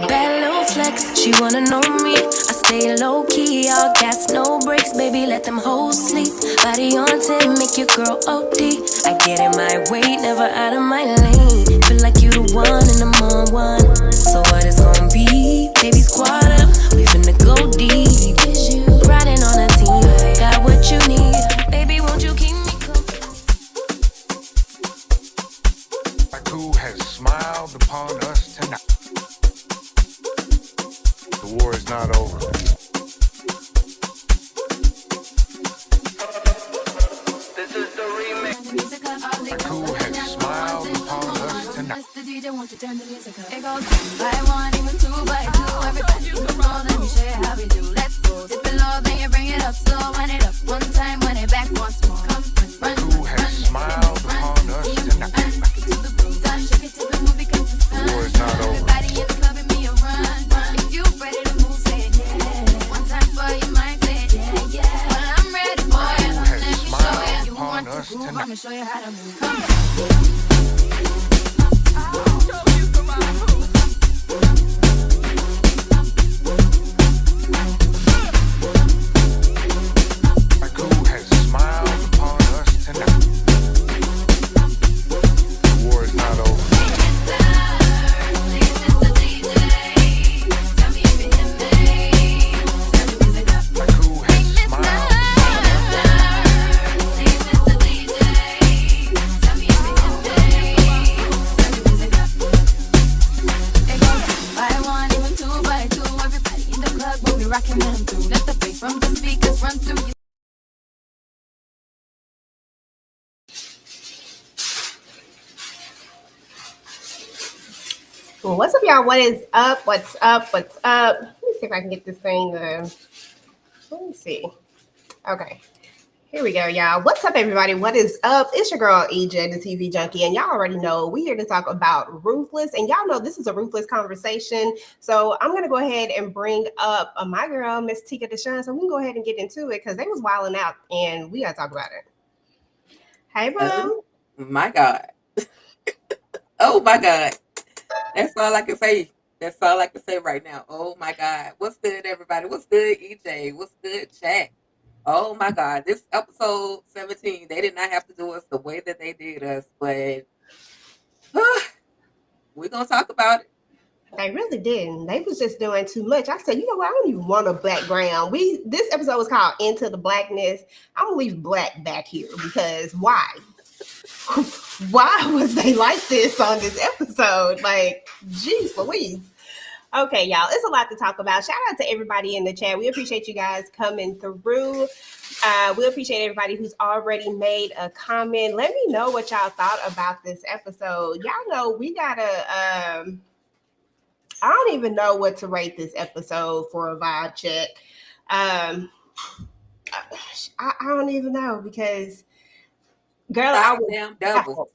Bad little flex, she wanna know me. I stay low key, all gas, no brakes, baby, let them hoes sleep. Body on 10, make your girl OD. I get in my way, never out of my lane. Feel like you the one and I'm on one. So what it's gonna be? Baby, squad up, we finna go deep. Riding on a team, got what you need. Baby, won't you keep me company? Who has smiled upon us tonight? The war is not over. This is the remix. Who has smiled upon us tonight? The DJ wants to turn the music up. It goes 1 by 1, even 2 by 2. Everybody you can roll, let me show you how we do. Let's go. Dip it low, then you bring it up slow. Wind it up 1 time, wind it back once more. Come, run, Who has smiled upon us tonight? rock it to the groove, done, shake it to the movie, cause the sun. The war is not over. Everybody in the club and me a run. If you ready to move, say it, yeah. 1 time for your mind, say it, yeah, yeah. Well, I'm ready for you. Who has Let me show smiled you. You upon want to us groove, tonight? I'ma show you how to move. Come. Who has smiled upon us tonight? The war is not over. Who has smiled Rocking them through. Let the bass from the speakers run through you. Well, what's up, y'all? What is up? What's up? What's up? Let me see if I can get this thing. Let me see. Okay. Here we go, y'all. What's up, everybody? What is up? It's your girl, EJ, the TV Junky, and y'all already know we're here to talk about Ruthless, and y'all know this is a Ruthless conversation. So I'm gonna go ahead and bring up my girl, Miss Ticah Deshawn, so we can go ahead and get into it because they was wilding out, and we gotta talk about it. Hey, bro. Oh my God. Oh my God. That's all I can say. That's all I can say right now. Oh my God. What's good, everybody? What's good, EJ? What's good, chat? Oh my God. This episode 17, they did not have to do us the way that they did us, but we're going to talk about it. They really didn't. They was just doing too much. I said, you know what? I don't even want a background. This episode was called Into the Blackness. I'm gonna leave black back here because why? Why was they like this on this episode? Like, geez Louise. Okay, y'all, it's a lot to talk about. Shout out to everybody in the chat. We appreciate you guys coming through. We appreciate everybody who's already made a comment. Let me know what y'all thought about this episode. Y'all know we gotta I don't even know what to rate this episode for a vibe check. I don't even know because girl, I was Damn devil.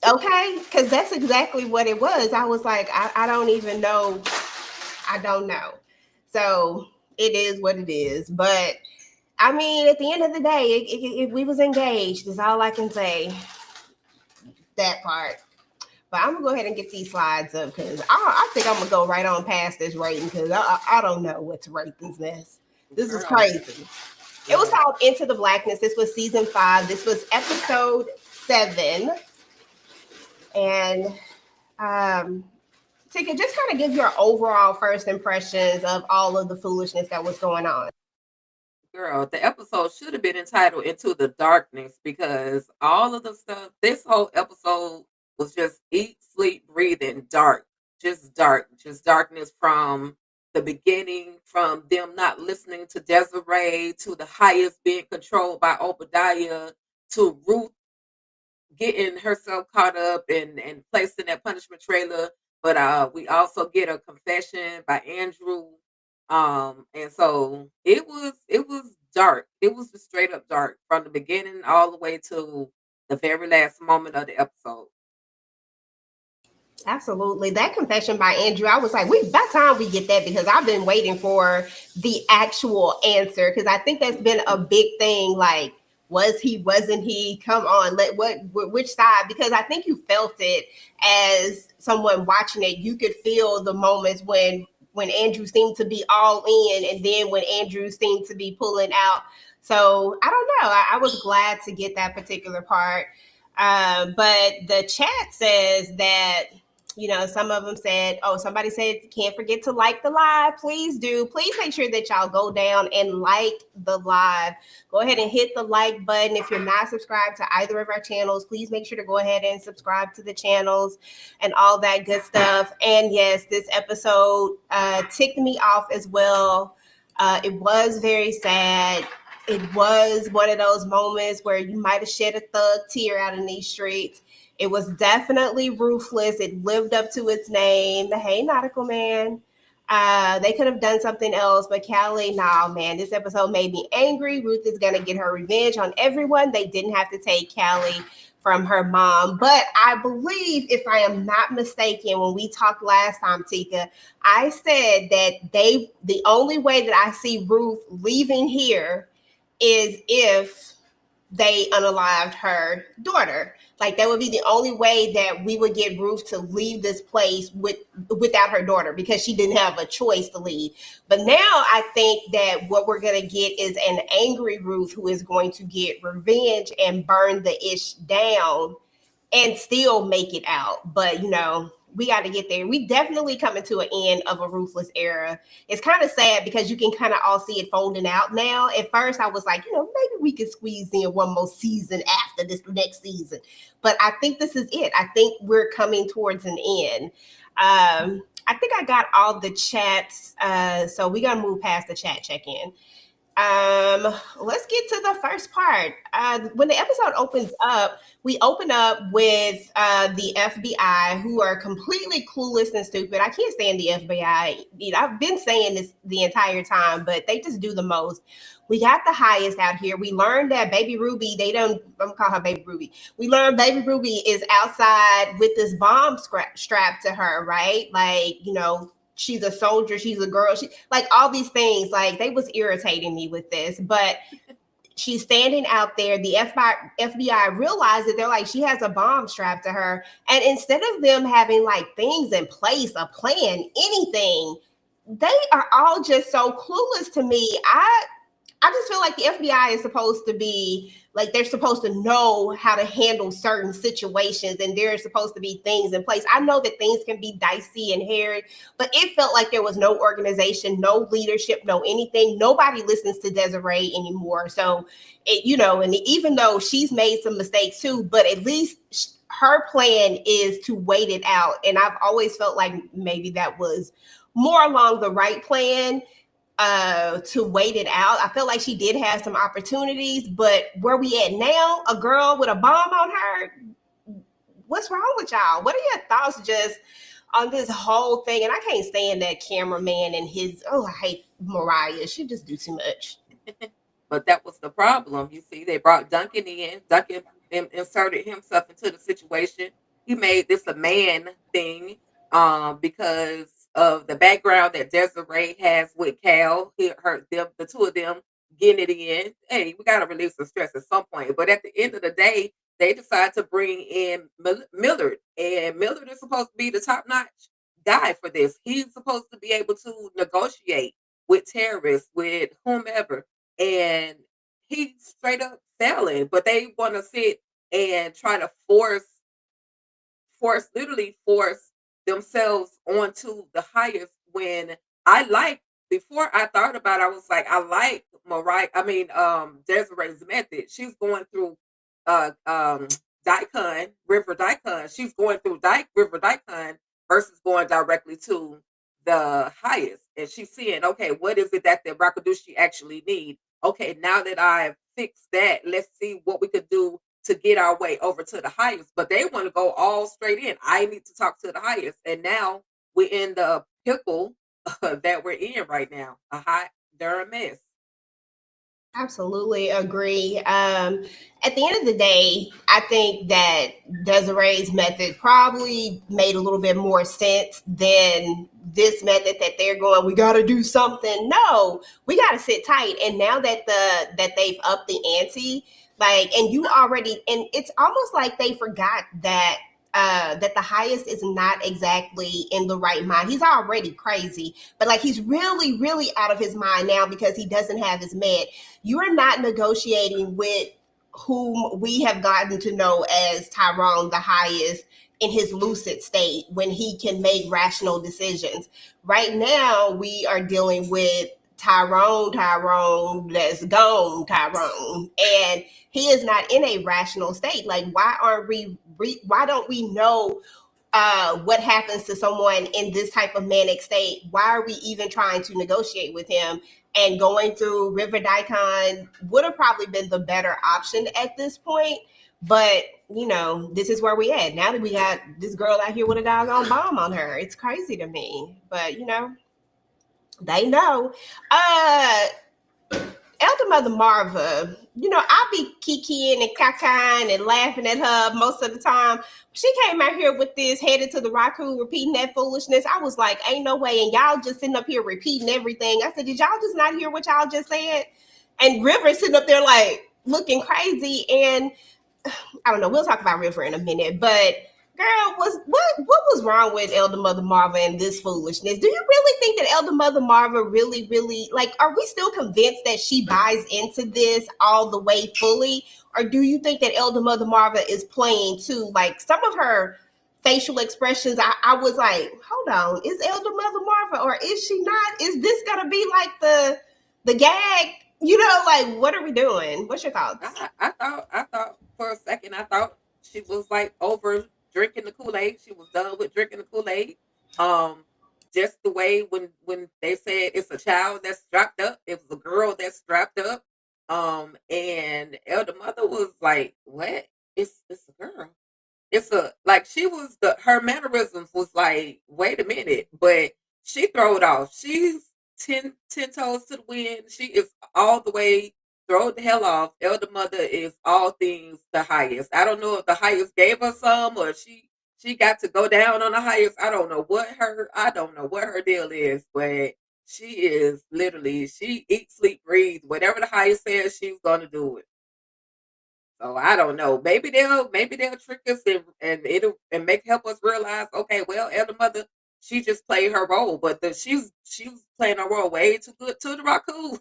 okay, because that's exactly what it was. I was like, I don't even know. I don't know. So it is what it is. But I mean, at the end of the day, if we was engaged, is all I can say. That part. But I'm gonna go ahead and get these slides up because I think I'm gonna go right on past this rating because I don't know what to rate this mess. This is crazy. It was called Into the Blackness. This was season 5. This was episode 7. And Ticah, just kind of give your overall first impressions of all of the foolishness that was going on. Girl, the episode should have been entitled Into the Darkness because all of the stuff, this whole episode was just eat, sleep, breathing, dark. Just darkness from the beginning, from them not listening to Desiree, to the highest being controlled by Obadiah, to Ruth getting herself caught up and placed in that punishment trailer. But we also get a confession by Andrew. And so it was dark. It was just straight up dark from the beginning all the way to the very last moment of the episode. Absolutely. That confession by Andrew, I was like, by the time we get that, because I've been waiting for the actual answer. Because I think that's been a big thing. Like, was he, wasn't he? Come on, which side? Because I think you felt it as someone watching it. You could feel the moments when Andrew seemed to be all in, and then when Andrew seemed to be pulling out. So I don't know. I was glad to get that particular part. But the chat says that, some of them said, oh, somebody said, can't forget to like the live. Please do. Please make sure that y'all go down and like the live. Go ahead and hit the like button. If you're not subscribed to either of our channels, please make sure to go ahead and subscribe to the channels and all that good stuff. And yes, this episode ticked me off as well. It was very sad. It was one of those moments where you might have shed a thug tear out in these streets. It was definitely ruthless. It lived up to its name. Hey, Nautical Man. They could have done something else, but Callie, nah, man, this episode made me angry. Ruth is going to get her revenge on everyone. They didn't have to take Callie from her mom. But I believe, if I am not mistaken, when we talked last time, Ticah, I said that the only way that I see Ruth leaving here is if they unalived her daughter. Like, that would be the only way that we would get Ruth to leave this place without her daughter, because she didn't have a choice to leave. But now I think that what we're going to get is an angry Ruth who is going to get revenge and burn the ish down and still make it out. But, we got to get there. We definitely coming to an end of a Ruthless era. It's kind of sad because you can kind of all see it folding out now. At first, I was like, maybe we could squeeze in one more season after this next season. But I think this is it. I think we're coming towards an end. I think I got all the chats. So we got to move past the chat check-in. Let's get to the first part. When the episode opens up, we open up with the FBI, who are completely clueless and stupid. I can't stand the FBI. I've been saying this the entire time, but they just do the most. We got the highest out here. We learned that Baby Ruby, I'm gonna call her Baby Ruby. We learned Baby Ruby is outside with this bomb strapped to her, right? Like, she's a soldier, she's a girl, she like all these things. Like, they was irritating me with this, but she's standing out there. The FBI realized that they're like, she has a bomb strapped to her, and instead of them having like things in place, a plan, anything, they are all just so clueless to me. I just feel like the FBI is supposed to be like, they're supposed to know how to handle certain situations, and there's supposed to be things in place. I know that things can be dicey and hairy, but it felt like there was no organization, no leadership, no anything. Nobody listens to Desiree anymore. So, and even though she's made some mistakes too, but at least her plan is to wait it out. And I've always felt like maybe that was more along the right plan, to wait it out. I feel like she did have some opportunities, but where we at now, a girl with a bomb on her, what's wrong with y'all? What are your thoughts just on this whole thing? And I can't stand that cameraman and I hate Mariah. She just do too much. But that was the problem. You see, they brought Duncan in. Duncan inserted himself into the situation. He made this a man thing, because of the background that Desiree has with Cal. The two of them getting it in. Hey, we got to release the stress at some point. But at the end of the day, they decide to bring in Millard. And Millard is supposed to be the top-notch guy for this. He's supposed to be able to negotiate with terrorists, with whomever. And he's straight up failing. But they want to sit and try to literally force themselves onto the highest, when before I thought about it, I was like, I like Desiree's method. She's going through River Daikon. She's going through River Daikon versus going directly to the highest. And she's seeing, okay, what is it that the Rakadushi actually need? Okay, now that I've fixed that, let's see what we could do to get our way over to the highest. But they want to go all straight in. I need to talk to the highest. And now we're in the pickle that we're in right now. They're a mess. Absolutely agree. At the end of the day, I think that Desiree's method probably made a little bit more sense than this method that they're going. We got to do something. No, we got to sit tight. And now that they've upped the ante, like, and you already, and it's almost like they forgot that that the highest is not exactly in the right mind. He's already crazy, but like he's really, really out of his mind now because he doesn't have his med. You are not negotiating with whom we have gotten to know as Tyrone the highest in his lucid state when he can make rational decisions. Right now, we are dealing with Tyrone that's gone, Tyrone. And he is not in a rational state. Like, why don't we know what happens to someone in this type of manic state? Why are we even trying to negotiate with him? And going through River Daikon would have probably been the better option at this point. But, you know, this is where we at. Now that we got this girl out here with a doggone bomb on her, it's crazy to me. But, you know, they know. Elder Mother Marva, you know, I be kikiing and cacaing and laughing at her most of the time. She came out here with this headed to the Raku repeating that foolishness. I was like, ain't no way. And y'all just sitting up here repeating everything. I said, did y'all just not hear what y'all just said? And River sitting up there like looking crazy. And I don't know. We'll talk about River in a minute, but girl, what was wrong with Elder Mother Marva and this foolishness? Do you really think that Elder Mother Marva really, really like? Are we still convinced that she buys into this all the way fully, or do you think that Elder Mother Marva is playing too? Like some of her facial expressions, I was like, hold on, is Elder Mother Marva or is she not? Is this gonna be like the gag? You know, like what are we doing? What's your thoughts? I thought for a second, I thought she was like over drinking the Kool Aid. She was done with drinking the Kool Aid. Um, just the way when they said it's a child that's strapped up, it was a girl that's strapped up. And Elder Mother was like, "What? It's a girl." It's a like she was the her mannerisms was like, wait a minute, but she throw it off. She's ten toes to the wind. She is all the way throw the hell off. Elder Mother is all things the highest. I don't know if the highest gave her some or she got to go down on the highest. I don't know what her deal is, but she is literally she eats, sleep, breathes. Whatever the highest says, she's gonna do it. So I don't know. Maybe they'll trick us and it'll and make help us realize, okay, well, Elder Mother, she just played her role, but she was playing her role way too good to the raccoon.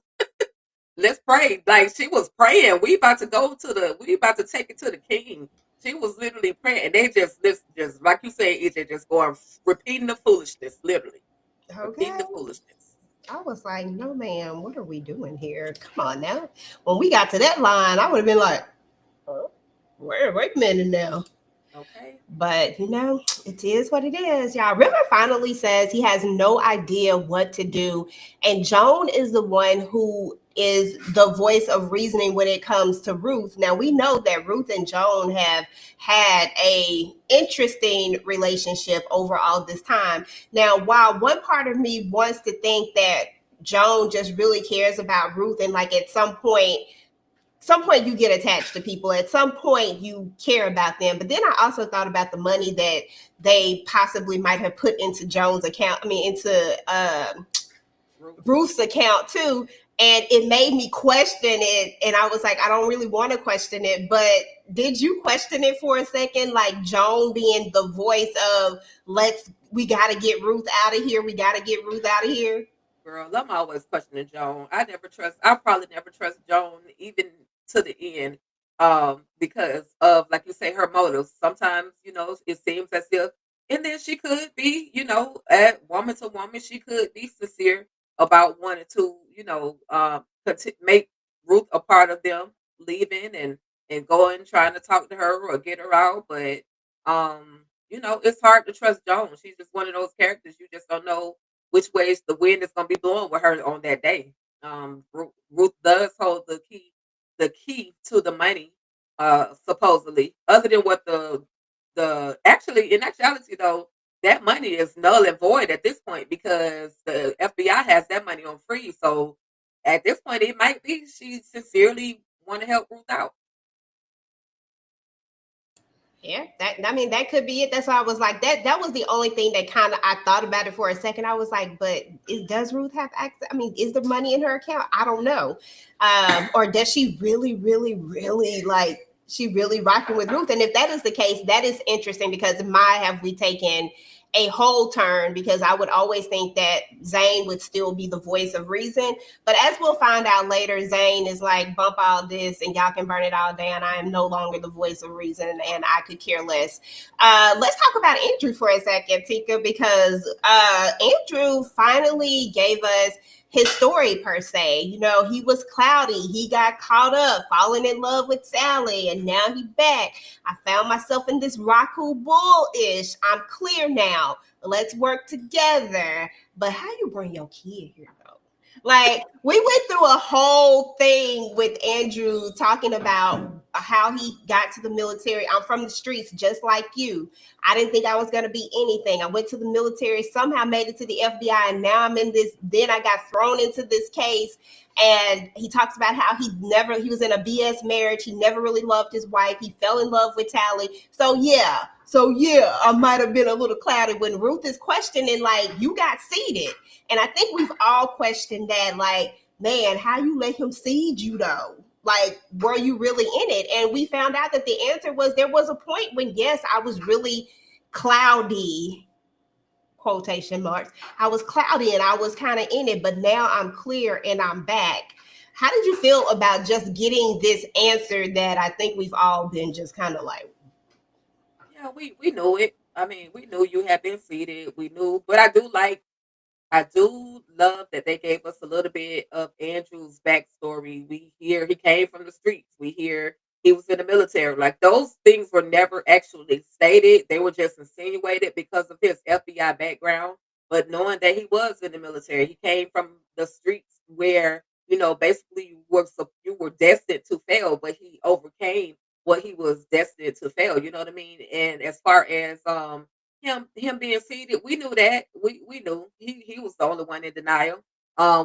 Let's pray. Like she was praying. We about to take it to the king. She was literally praying. And they just like you say, EJ just going repeating the foolishness, literally. Repeating Okay. the foolishness. I was like, no, ma'am, what are we doing here? Come on now. When we got to that line, I would have been like, oh, wait a minute now. Okay. But you know, it is what it is, y'all. River finally says he has no idea what to do, and Joan is the one who is the voice of reasoning when it comes to Ruth. Now we know that Ruth and Joan have had a interesting relationship over all this time. Now, while one part of me wants to think that Joan just really cares about Ruth, and like at some point you get attached to people, at some point you care about them. But then I also thought about the money that they possibly might have put into Joan's account, I mean into Ruth. Ruth's account too, and it made me question it. And I was like, I don't really want to question it, but did you question it for a second, like Joan being the voice of we got to get Ruth out of here, we got to get Ruth out of here? Girl, I'm always questioning Joan. I probably never trust Joan even to the end. Because of like you say, her motives. Sometimes, it seems as if and then she could be, at woman to woman, she could be sincere about wanting to, make Ruth a part of them leaving and going, trying to talk to her or get her out. But it's hard to trust Joan. She's just one of those characters you just don't know which ways the wind is going to be blowing with her on that day. Ruth does hold the key to the money, supposedly. Other than what the actually in actuality though, that money is null and void at this point because the FBI has that money on freeze. So at this point, it might be she sincerely want to help Ruth out. Yeah, that could be it. That's why I was like that was the only thing that kind of I thought about it for a second. I was like, but does Ruth have access? I mean, is the money in her account? I don't know. Or does she really like she really rocking with Ruth? And if that is the case, that is interesting because my have we taken a whole turn, because I would always think that Zane would still be the voice of reason. But as we'll find out later, Zane is like, bump all this and y'all can burn it all down. I am no longer the voice of reason and I could care less. Let's talk about Andrew for a second, Ticah, because Andrew finally gave us his story per se. You know, he was cloudy. He got caught up, falling in love with Sally, and now he back. I found myself in this Raku bull-ish. I'm clear now. Let's work together. But how you bring your kid here, though? Like, we went through a whole thing with Andrew talking about how he got to the military. I'm from the streets just like you. I didn't think I was going to be anything. I went to the military, somehow made it to the FBI, and now I'm in this. Then I got thrown into this case. And he talks about how he was in a BS marriage. He never really loved his wife. He fell in love with Tally. So yeah, I might have been a little cloudy when Ruth is questioning, like, you got seeded. And I think we've all questioned that, like, man, how you let him seed you though? Like, were you really in it? And we found out that the answer was there was a point when, yes, I was really cloudy, quotation marks. I was cloudy and I was kind of in it, but now I'm clear and I'm back. How did you feel about just getting this answer that I think we've all been just kind of like, Yeah, we knew it. I mean, we knew you had been seated. We knew, but I do love that they gave us a little bit of Andrew's backstory. We hear he came from the streets. We hear he was in the military. Like, those things were never actually stated. They were just insinuated because of his FBI background. But knowing that he was in the military, he came from the streets where, basically you were destined to fail, but he overcame what he was destined to fail. You know what I mean? And as far as him being seated, we knew that. We knew he was the only one in denial.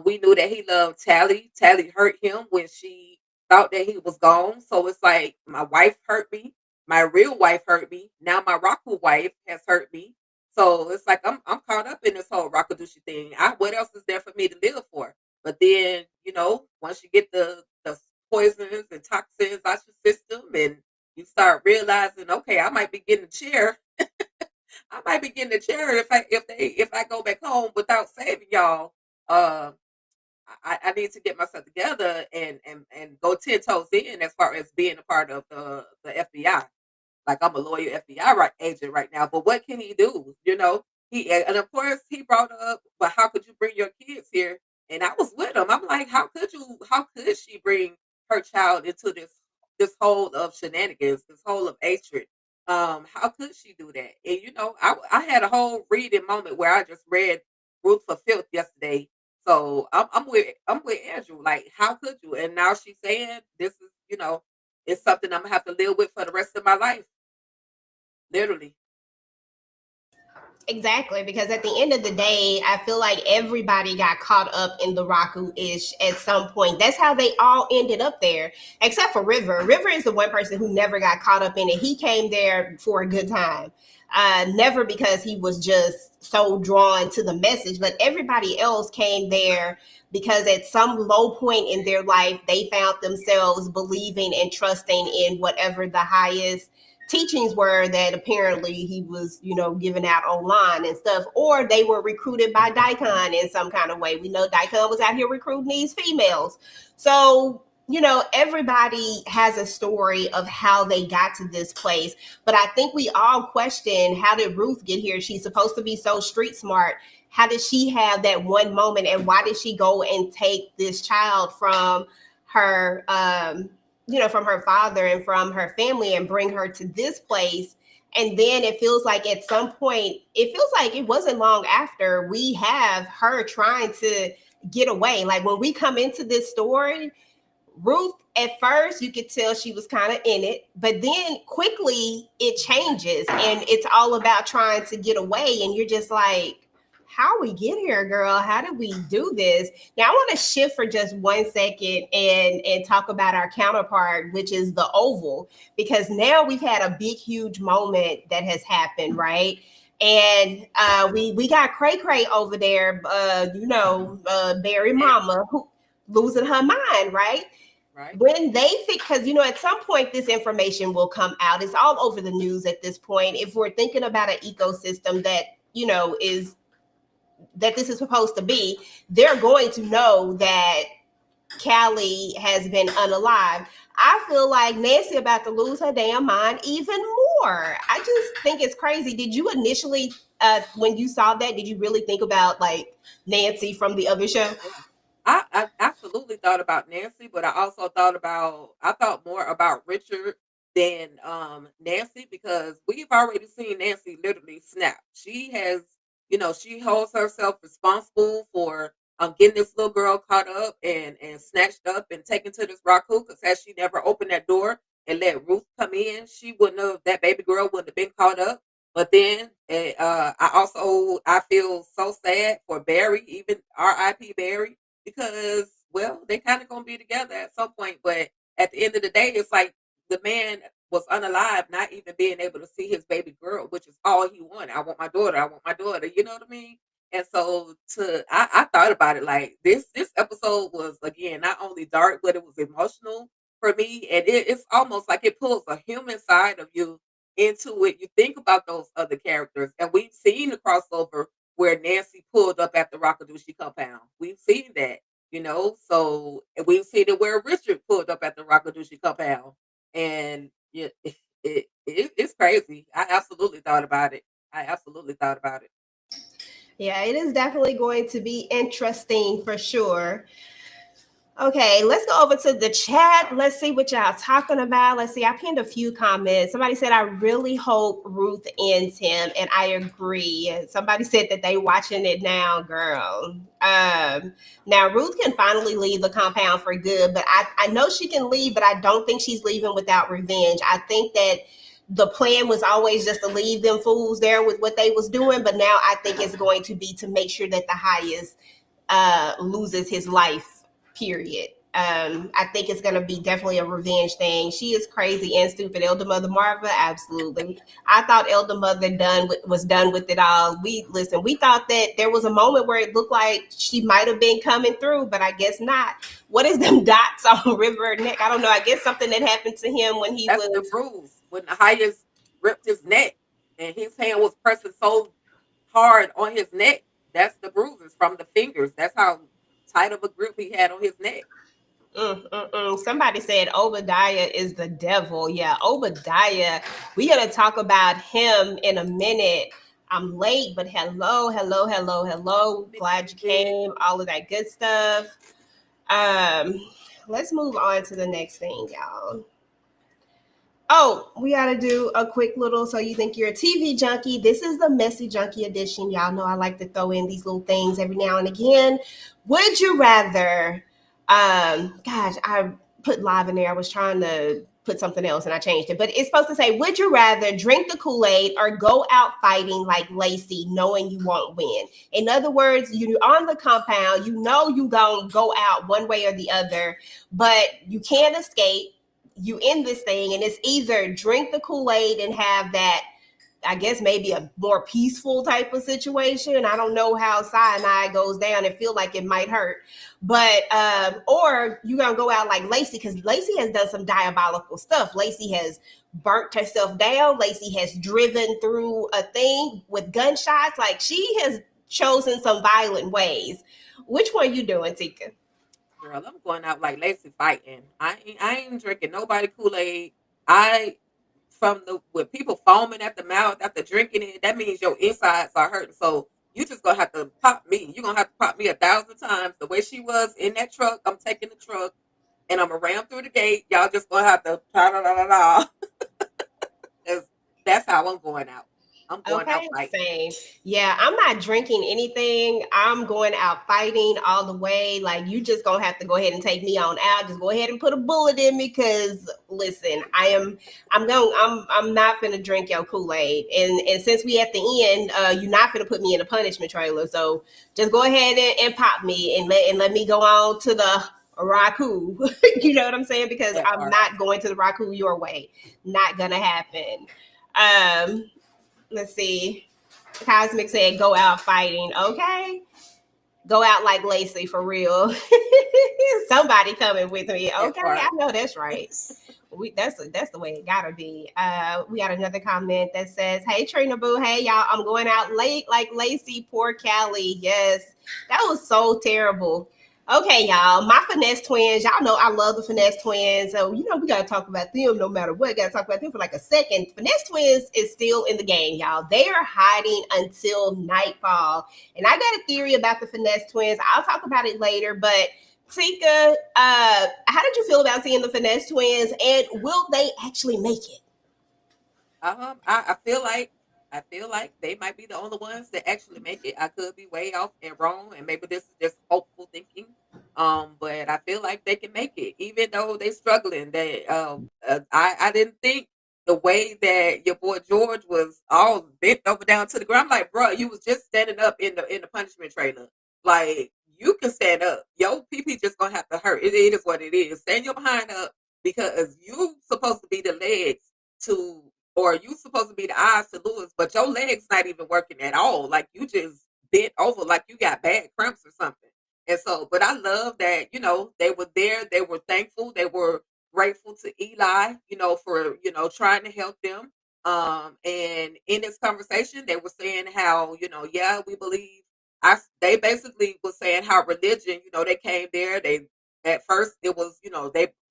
We knew that he loved Tally. Tally hurt him when she thought that he was gone. So it's like, my wife hurt me, my real wife hurt me. Now my Raku wife has hurt me. So it's like I'm caught up in this whole Rakadushi thing. What else is there for me to live for? But then, once you get the poisons and toxins out your system, and you start realizing, okay, I might be getting a chair. I might be getting a chair if I go back home without saving y'all. Uh, I need to get myself together and go 10 toes in as far as being a part of the FBI. Like, I'm a loyal FBI agent right now, but what can he do? And of course he brought up, but how could you bring your kids here? And I was with him. I'm like, how could she bring her child into this whole of shenanigans, this whole of hatred? How could she do that? And I had a whole reading moment where I just read Ruth for Filth yesterday. So I'm with Andrew. Like, how could you? And now she's saying this is, it's something I'm gonna have to live with for the rest of my life. Literally. exactly, because at the end of the day, I feel like everybody got caught up in the Raku-ish at some point. That's how they all ended up there, except for River. River is the one person who never got caught up in it. He came there for a good time. Never because he was just so drawn to the message, but everybody else came there because at some low point in their life, they found themselves believing and trusting in whatever the highest teachings were that apparently he was, giving out online and stuff, or they were recruited by Daikon in some kind of way. We know Daikon was out here recruiting these females. So, everybody has a story of how they got to this place. But I think we all question, how did Ruth get here? She's supposed to be so street smart. How did she have that one moment? And why did she go and take this child from her, from her father and from her family and bring her to this place? And then it feels like at some point, it feels like it wasn't long after, we have her trying to get away. Like, when we come into this story, Ruth, at first, you could tell she was kind of in it, but then quickly it changes and it's all about trying to get away. And you're just like, how we get here, girl? How did we do this? Now I want to shift for just 1 second and talk about our counterpart, which is the Oval, because now we've had a big, huge moment that has happened, right? And we got Cray Cray over there, Barry Mama, who losing her mind, right? Right. When they think, because at some point this information will come out. It's all over the news at this point. If we're thinking about an ecosystem that is that this is supposed to be, they're going to know that Callie has been unalive. I feel like Nancy about to lose her damn mind even more. I just think it's crazy. Did you initially, when you saw that, did you really think about like Nancy from the other show? Yeah. I absolutely thought about Nancy, but I thought more about Richard than Nancy, because we've already seen Nancy literally snap. She has, she holds herself responsible for getting this little girl caught up and snatched up and taken to this Raku, because had she never opened that door and let Ruth come in, she wouldn't have that baby girl wouldn't have been caught up. But then I feel so sad for Barry, even R.I.P. Barry, because well, they kind of gonna be together at some point. But at the end of the day, it's like the man was unalive, not even being able to see his baby girl, which is all he wanted. I want my daughter. I want my daughter. You know what I mean? And so I thought about it like this episode was again not only dark, but it was emotional for me, and it's almost like it pulls a human side of you into it. You think about those other characters, and we've seen the crossover where Nancy pulled up at the Rockadushi compound. We've seen that, so and we've seen it where Richard pulled up at the Rockadushi compound, and yeah, it's crazy. I absolutely thought about it. I absolutely thought about it. Yeah, it is definitely going to be interesting for sure. Okay, let's go over to the chat. Let's see what y'all talking about. Let's see. I pinned a few comments. Somebody said, I really hope Ruth ends him. And I agree. Somebody said that they watching it now, girl. Now Ruth can finally leave the compound for good, but I know she can leave, but I don't think she's leaving without revenge. I think that the plan was always just to leave them fools there with what they was doing, but now I think it's going to be to make sure that the highest loses his life, period. I think it's going to be definitely a revenge thing. She is crazy and stupid. Elder Mother Marva, absolutely. I thought Elder Mother was done with it all. We thought that there was a moment where it looked like she might have been coming through, but I guess not. What is them dots on River neck? I don't know. I guess something that happened to him when he That's the was. bruise when the highest ripped his neck and his hand was pressing so hard on his neck. That's the bruises from the fingers. That's how tight of a grip he had on his neck. Somebody said Obadiah is the devil. Yeah, Obadiah. We're gonna talk about him in a minute. I'm late, but hello, hello, hello, hello. Glad you came. All of that good stuff. Um, let's move on to the next thing, y'all. Oh, we got to do a quick little. So you think you're a TV junkie? This is the messy junkie edition. Y'all know I like to throw in these little things every now and again. Would you rather? Gosh, I put live in there. I was trying to put something else and I changed it, but it's supposed to say, would you rather drink the Kool-Aid or go out fighting like Lacey, knowing you won't win? In other words, you're on the compound. You know you gonna go out one way or the other, but you can't escape. You in this thing, and it's either drink the Kool-Aid and have that, I guess maybe a more peaceful type of situation. I don't know how cyanide goes down and feel like it might hurt, but or you gonna go out like Lacey, because Lacey has done some diabolical stuff. Lacey has burnt herself down. Lacey has driven through a thing with gunshots. Like, she has chosen some violent ways. Which one you doing, Tika? Girl, I'm going out like Lacey fighting. I ain't drinking nobody Kool-Aid. I from the with people foaming at the mouth after drinking it, that means your insides are hurting. So you just gonna have to pop me. You're gonna have to pop me 1,000 times. The way she was in that truck, I'm taking the truck and I'm gonna ram through the gate. Y'all just gonna have to la la la la. That's how I'm going out. I'm going out Okay, fighting. same. Yeah, I'm not drinking anything. I'm going out fighting all the way. Like you just gonna have to go ahead and take me on out. Just go ahead and put a bullet in me, cause listen, I'm not gonna drink your Kool-Aid. And since we at the end, you're not gonna put me in a punishment trailer. So just go ahead and pop me and let me go on to the Raku. You know what I'm saying? Because That I'm part. not going to the Raku your way. Not gonna happen. Um, let's see. Cosmic said, "Go out fighting." Okay, go out like Lacey for real. Somebody coming with me. That Okay, I part. know that's right. That's the way it gotta be. We got another comment that says, "Hey Trina Boo, hey y'all, I'm going out late like Lacey. Poor Callie. Yes, that was so terrible." Okay, y'all, my Finesse Twins. Y'all know I love the Finesse Twins, so we gotta talk about them no matter what. Gotta talk about them for like a second. Finesse Twins is still in the game, y'all. They are hiding until nightfall, and I got a theory about the Finesse Twins. I'll talk about it later, but Ticah, how did you feel about seeing the Finesse Twins, and will they actually make it? I feel like they might be the only ones that actually make it. I could be way off and wrong, and maybe this is just hopeful thinking. But I feel like they can make it, even though they're struggling. I didn't think the way that your boy George was all bent over down to the ground. I'm like, bro, you was just standing up in the punishment trailer. Like you can stand up. Your PP just gonna have to hurt. It is what it is. Stand your behind up because you supposed to be the legs to or you supposed to be the eyes to Lewis, but your legs not even working at all. Like you just bent over like you got bad cramps or something. And so, but I love that, they were there, they were thankful, they were grateful to Eli, for, trying to help them. And in this conversation, they were saying how, yeah, we believe they basically was saying how religion, they came there, they at first it was,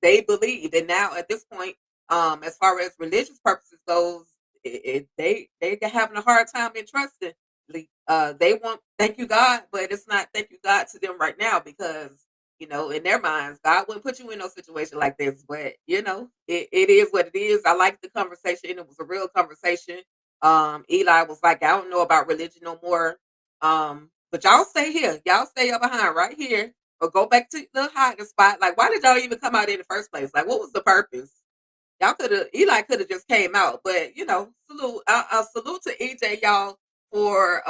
they believed. And now at this point, as far as religious purposes goes, they having a hard time in trusting. They want thank you God, but it's not thank you God to them right now because in their minds God wouldn't put you in no situation like this. But it is what it is. I like the conversation. It was a real conversation. Eli was like, I don't know about religion no more. But y'all stay here. Y'all stay up behind right here. Or go back to the hiding spot. Like, why did y'all even come out in the first place? Like, what was the purpose? Y'all Eli could have just came out, but salute to EJ y'all for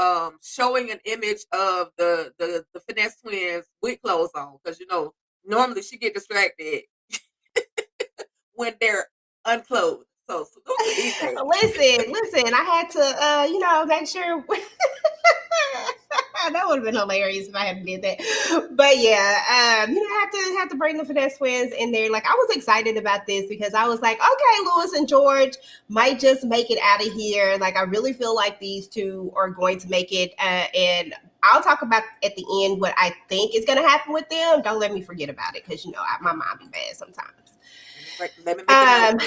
showing an image of the Finesse Twins with clothes on because normally she get distracted when they're unclothed. So salute to EJ. Listen, I had to make sure. That would have been hilarious if I hadn't did that. But yeah, I have to bring the Finesse Twins in there. Like I was excited about this because I was like, okay, Lewis and George might just make it out of here. Like I really feel like these two are going to make it. And I'll talk about at the end what I think is going to happen with them. Don't let me forget about it because my mind be bad sometimes. Let me make a note.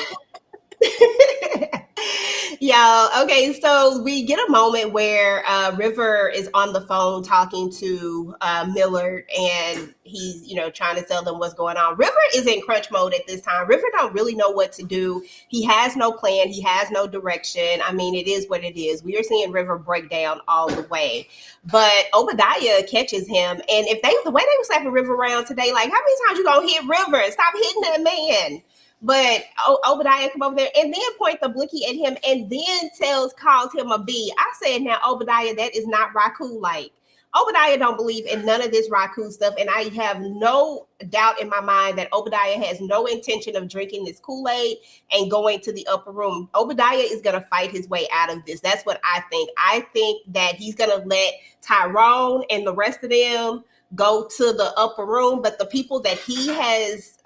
Y'all, okay, so we get a moment where River is on the phone talking to Millard, and he's trying to tell them what's going on. River is in crunch mode at this time. River don't really know what to do. He has no plan. He has no direction. I mean, it is what it is. We are seeing River break down all the way, but Obadiah catches him, and the way they were slapping River around today, like how many times you gonna hit River? Stop hitting that man. But Obadiah come over there and then point the blicky at him and then calls him a B. I said, now, Obadiah, that is not Raku like. Obadiah don't believe in none of this Raku stuff. And I have no doubt in my mind that Obadiah has no intention of drinking this Kool-Aid and going to the upper room. Obadiah is going to fight his way out of this. That's what I think. I think that he's going to let Tyrone and the rest of them go to the upper room. But the people that he has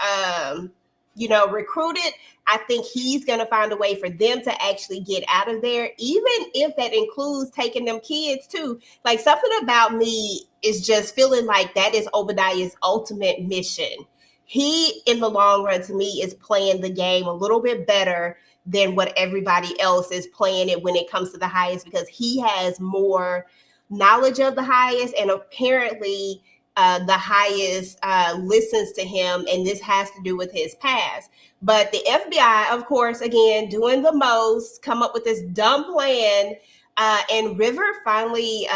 recruited, I think he's going to find a way for them to actually get out of there, even if that includes taking them kids too. Like something about me is just feeling like that is Obadiah's ultimate mission. He, in the long run, to me, is playing the game a little bit better than what everybody else is playing it when it comes to the highest, because he has more knowledge of the highest, and apparently the highest listens to him, and this has to do with his past. But the FBI, of course, again, doing the most, come up with this dumb plan And River finally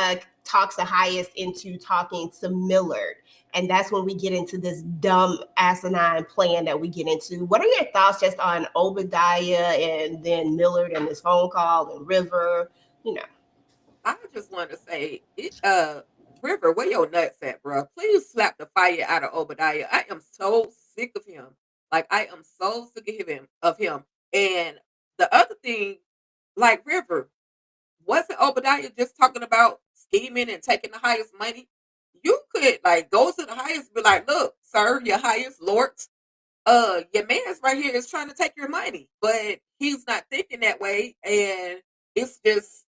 talks the highest into talking to Millard. And that's when we get into this dumb, asinine plan that we get into. What are your thoughts just on Obadiah and then Millard and his phone call and River? You know. I just want to say, River, where your nuts at, bro? Please slap the fire out of Obadiah. I am so sick of him. Like I am so sick of him. And the other thing, like River, wasn't Obadiah just talking about scheming and taking the highest money? You could like go to the highest, and be like, look, sir, your highest lord, your man's right here is trying to take your money, but he's not thinking that way, and it's just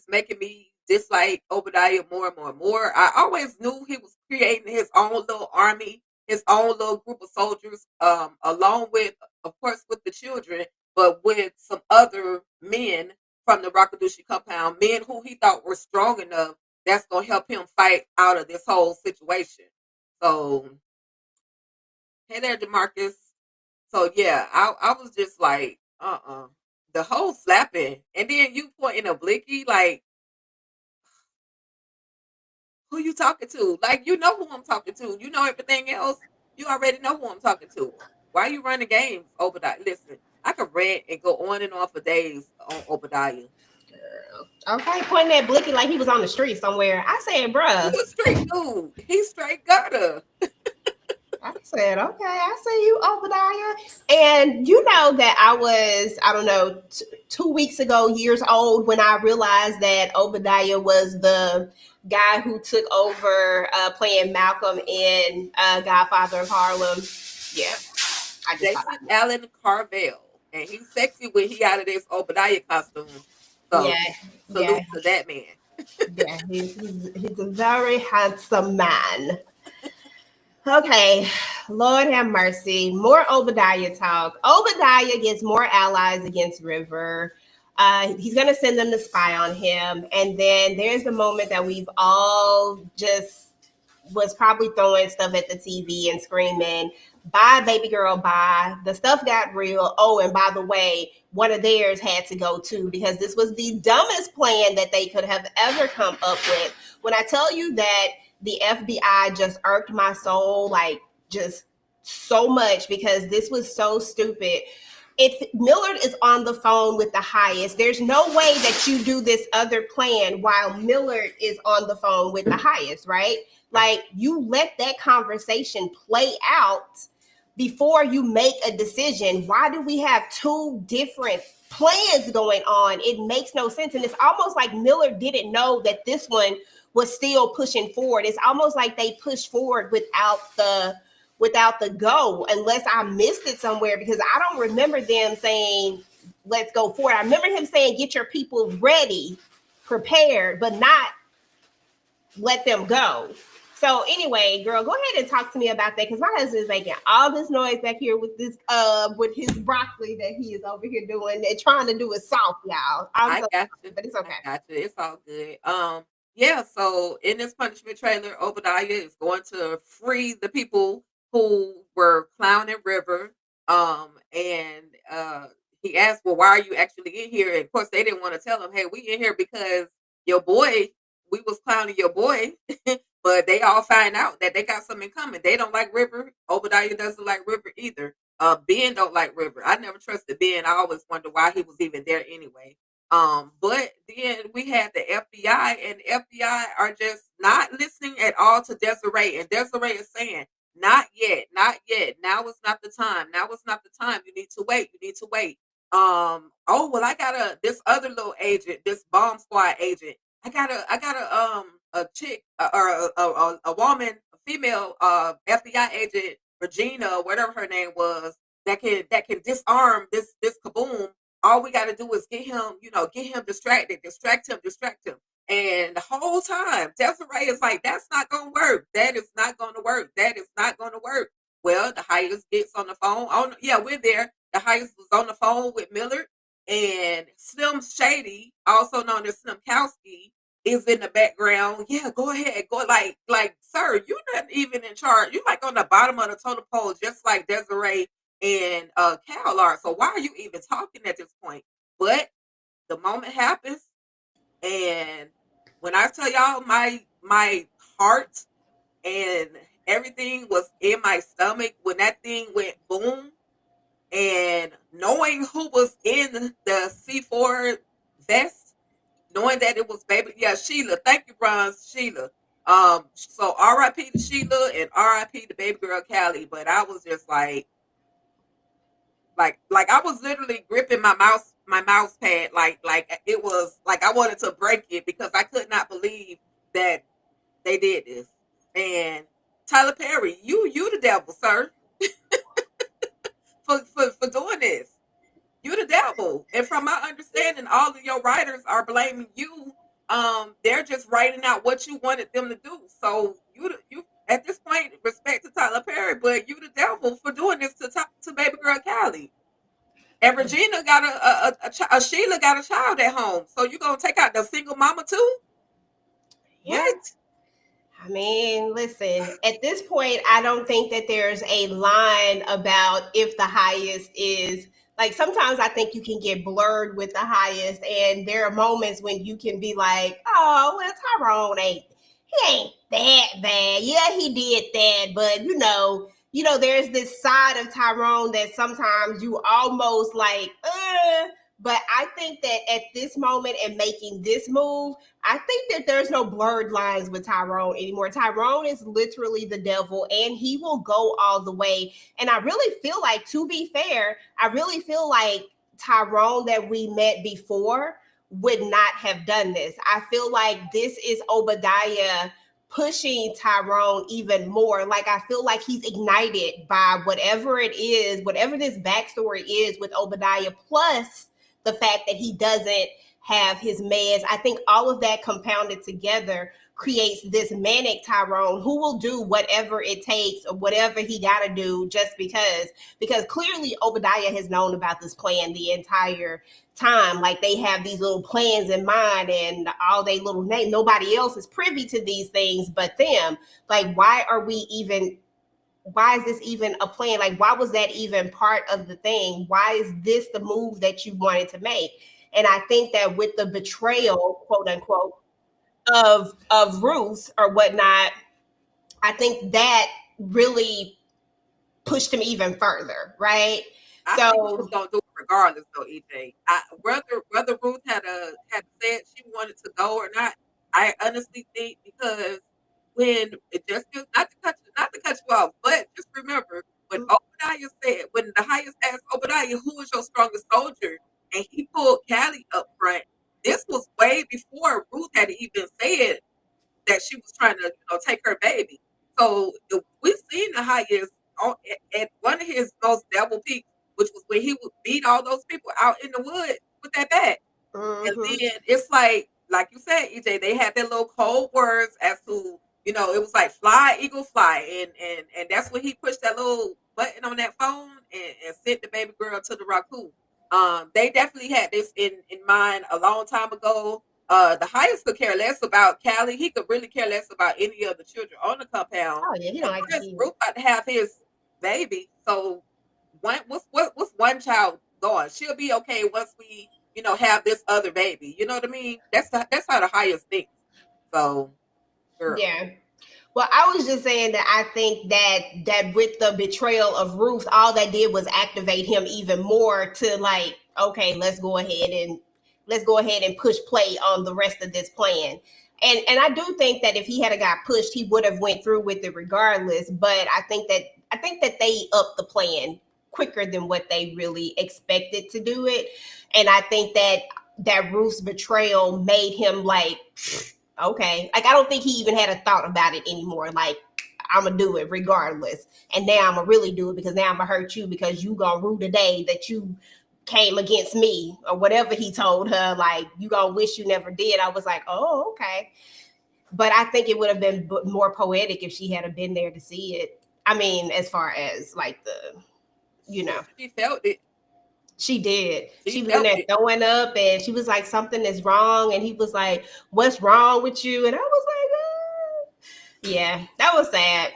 making me dislike Obadiah more and more and more. I always knew he was creating his own little army, his own little group of soldiers, along with, of course, with the children, but with some other men from the Rockadushi compound, men who he thought were strong enough that's gonna help him fight out of this whole situation. So hey there, Demarcus. So yeah, I was just like, the whole slapping, and then you pointing a blicky, like, who you talking to? Like, you know who I'm talking to. You know everything else. You already know who I'm talking to. Why are you running games, Obadiah? Listen, I could rant and go on and on for days on Obadiah. Okay, pointing at Blicky like he was on the street somewhere. I said, He bruh. a straight dude. He's straight gutter. I said, okay, I see you, Obadiah. And you know that I was, I don't know, 2 weeks ago, years old, when I realized that Obadiah was the guy who took over playing Malcolm in Godfather of Harlem. Yeah, I just thought Jason Allen Carvel. And he's sexy when he out of this Obadiah costume. yeah, So yeah, salute to that man. yeah. He's a very handsome man. Okay, Lord have mercy. More Obadiah talk. Obadiah gets more allies against River. He's going to send them to spy on him. And then there's the moment that we've all just was probably throwing stuff at the TV and screaming, bye, baby girl, bye. The stuff got real. Oh, and by the way, one of theirs had to go too because this was the dumbest plan that they could have ever come up with. When I tell you that the FBI just irked my soul, like just so much because this was so stupid. If Millard is on the phone with the highest, there's no way that you do this other plan while Millard is on the phone with the highest, right? Like you let that conversation play out before you make a decision. Why do we have two different plans going on? It makes no sense. And it's almost like Millard didn't know that this one was still pushing forward. It's almost like they pushed forward without the go, unless I missed it somewhere because I don't remember them saying, let's go forward. I remember him saying, get your people ready, prepared, but not let them go. So anyway, girl, go ahead and talk to me about that because my husband is making all this noise back here with his broccoli that he is over here doing and trying to do it soft, y'all. I'm I so got sorry, you. but it's I okay. got you. It's all good. Yeah, so in this punishment trailer, Obadiah is going to free the people who were clowning River. And he asked, well, why are you actually in here? And of course they didn't want to tell him, hey, we in here because your boy, we was clowning your boy. But they all find out that they got something in common. They don't like River. Obadiah doesn't like River either. Ben don't like River. I never trusted Ben. I always wonder why he was even there anyway. But then we had the FBI, and the FBI are just not listening at all to Desiree. And Desiree is saying, not yet, not yet. Now is not the time. Now is not the time. You need to wait. You need to wait. Oh well, I got this other little agent, this bomb squad agent. I got a chick or a woman, a female FBI agent, Regina, whatever her name was, that can disarm this kaboom. All we got to do is get him distracted, distract him. And the whole time, Desiree is like, that's not gonna work. That is not gonna work. That is not gonna work. Well, the highest gets on the phone. Oh yeah, we're there. The highest was on the phone with Millard and Slim Shady, also known as Slimkowski, is in the background. Yeah, go ahead. Go sir, you're not even in charge. You're like on the bottom of the totem pole, just like Desiree and Cal are. So why are you even talking at this point? But the moment happens, And when I tell y'all, my heart and everything was in my stomach when that thing went boom. And knowing who was in the C4 vest, knowing that it was baby, yeah, Sheila. Thank you, Bronze, Sheila. So R.I.P. to Sheila and R.I.P. to baby girl Callie. But I was just like I was literally gripping my mouse pad, like it was like I wanted to break it because I could not believe that they did this. And Tyler Perry, you the devil, sir, for doing this. You the devil. And from my understanding, all of your writers are blaming you. They're just writing out what you wanted them to do. So you at this point, respect to Tyler Perry, but you the devil for doing this to baby girl Callie. And Regina got a Sheila got a child at home. So you gonna take out the single mama too? Yeah. What? I mean, listen, at this point, I don't think that there's a line about if the highest is like sometimes I think you can get blurred with the highest, and there are moments when you can be like, oh, well, Tyrone he ain't that bad. Yeah, he did that, but there's this side of Tyrone that sometimes you almost like, but I think that at this moment and making this move, I think that there's no blurred lines with Tyrone anymore. Tyrone is literally the devil and he will go all the way. And I really feel like, to be fair, I really feel like Tyrone that we met before would not have done this. I feel like this is Obadiah pushing Tyrone even more. Like, I feel like he's ignited by whatever it is, whatever this backstory is with Obadiah, plus the fact that he doesn't have his meds. I think all of that compounded together creates this manic Tyrone who will do whatever it takes or whatever he got to do just because clearly Obadiah has known about this plan the entire time. Like, they have these little plans in mind and all they little name. Nobody else is privy to these things but them. Like, why is this even a plan? Like, why was that even part of the thing? Why is this the move that you wanted to make? And I think that with the betrayal, quote unquote, of Ruth or whatnot, I think that really pushed him even further, right? I think he was gonna do it regardless, though, EJ. Whether Ruth had said she wanted to go or not, I honestly think because when it just not to cut you off, but just remember when Obadiah said when the highest asked Obadiah who is your strongest soldier, and he pulled Callie up front. This was way before Ruth had even said that she was trying to take her baby. So we've seen the highest at one of his most devil peaks, which was when he would beat all those people out in the woods with that bat. And then it's like you said, EJ, they had their little cold words as to, it was like fly, eagle, fly. And that's when he pushed that little button on that phone and sent the baby girl to the raccoon. They definitely had this in mind a long time ago. The highest could care less about Callie. He could really care less about any of the children on the compound. Oh yeah, he don't like Ruth about to have his baby. So what's one child going? She'll be okay once we have this other baby. You know what I mean? That's how the highest thinks. So, girl. Yeah. Well, I was just saying that I think that with the betrayal of Ruth, all that did was activate him even more to like, okay, let's go ahead and push play on the rest of this plan. And I do think that if he had got pushed, he would have went through with it regardless. But I think that they upped the plan quicker than what they really expected to do it. And I think that Ruth's betrayal made him like, okay. Like, I don't think he even had a thought about it anymore. Like, I'm going to do it regardless. And now I'm going to really do it because now I'm going to hurt you because you going to rue the day that you came against me or whatever he told her. Like, you going to wish you never did. I was like, oh, okay. But I think it would have been more poetic if she had been there to see it. I mean, as far as like She felt it. She did. She was in there throwing up and she was like, something is wrong. And he was like, what's wrong with you? And I was like, yeah, that was sad.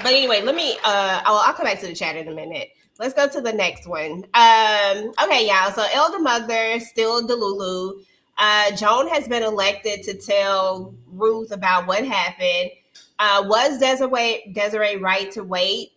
But anyway, let me, I'll come back to the chat in a minute. Let's go to the next one. Okay, y'all. So Elder Mother, still Delulu. Joan has been elected to tell Ruth about what happened. Was Desiree right to wait?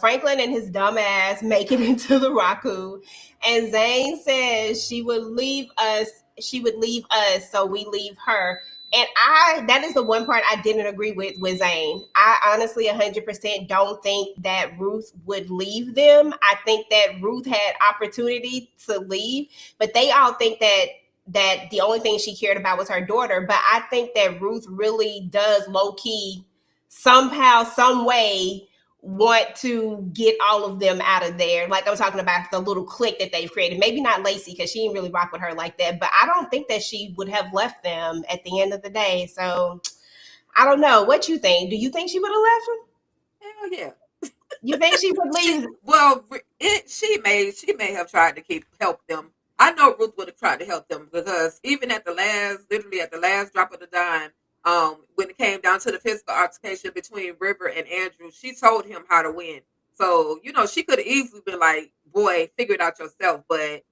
Franklin and his dumb ass make it into the Raku, and Zane says she would leave us. She would leave us, so we leave her. And that is the one part I didn't agree with Zane. I honestly 100% don't think that Ruth would leave them. I think that Ruth had opportunity to leave, but they all think that the only thing she cared about was her daughter. But I think that Ruth really does low key, somehow, some way, want to get all of them out of there. Like I was talking about the little clique that they've created. Maybe not Lacey, because she didn't really rock with her like that. But I don't think that she would have left them at the end of the day. So I don't know. What you think? Do you think she would have left them? Hell yeah. You think she would leave? She may have tried to help them. I know Ruth would have tried to help them, because even literally at the last drop of the dime, when it came down to the physical altercation between River and Andrew, she told him how to win. So, she could have easily been like, boy, figure it out yourself. But,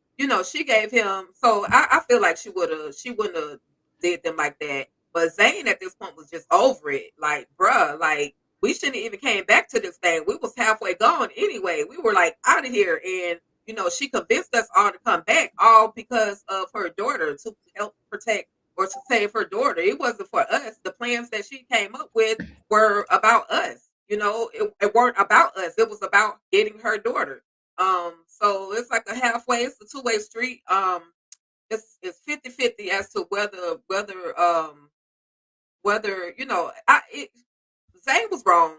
she gave him, so I feel like she wouldn't have did them like that. But Zane at this point was just over it. Like, bruh, like, we shouldn't even came back to this thing. We was halfway gone anyway. We were like out of here. And, she convinced us all to come back, all because of her daughter, to help protect or to save her daughter. It wasn't for us. The plans that she came up with were about us. It weren't about us. It was about getting her daughter. So it's like a halfway, it's a two-way street. It's 50-50 as to whether Zane was wrong.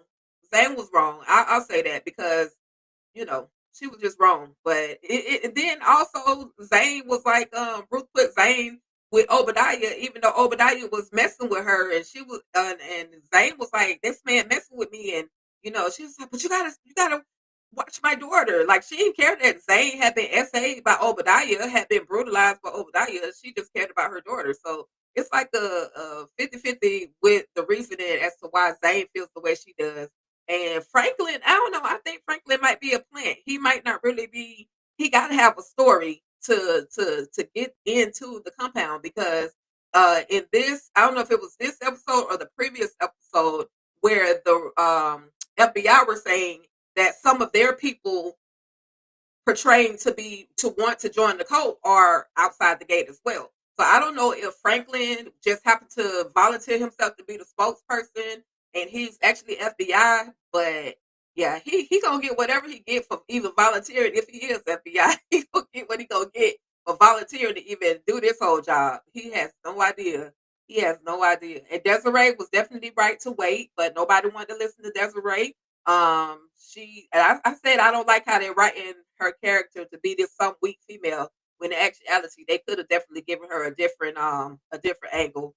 Zane was wrong. I'll say that, because she was just wrong. But and then also Zane was like, Ruth put Zane with Obadiah, even though Obadiah was messing with her, and she was and Zane was like, this man messing with me, and she was like, but you gotta watch my daughter. Like, she didn't care that Zane had been SA'd by Obadiah, had been brutalized by Obadiah. She just cared about her daughter. So it's like a 50-50 with the reasoning as to why Zane feels the way she does. And Franklin, I don't know. I think Franklin might be a plant. He might not really be. He got to have a story to get into the compound, because in this, I don't know if it was this episode or the previous episode, where the FBI were saying that some of their people portraying to want to join the cult are outside the gate as well. So I don't know if Franklin just happened to volunteer himself to be the spokesperson and he's actually FBI, but yeah, he gonna get whatever he get for even volunteering. If he is FBI, he gonna get what he gonna get for volunteering to even do this whole job. He has no idea. He has no idea. And Desiree was definitely right to wait, but nobody wanted to listen to Desiree. I said I don't like how they're writing her character to be this some weak female, when in actuality they could have definitely given her a different angle.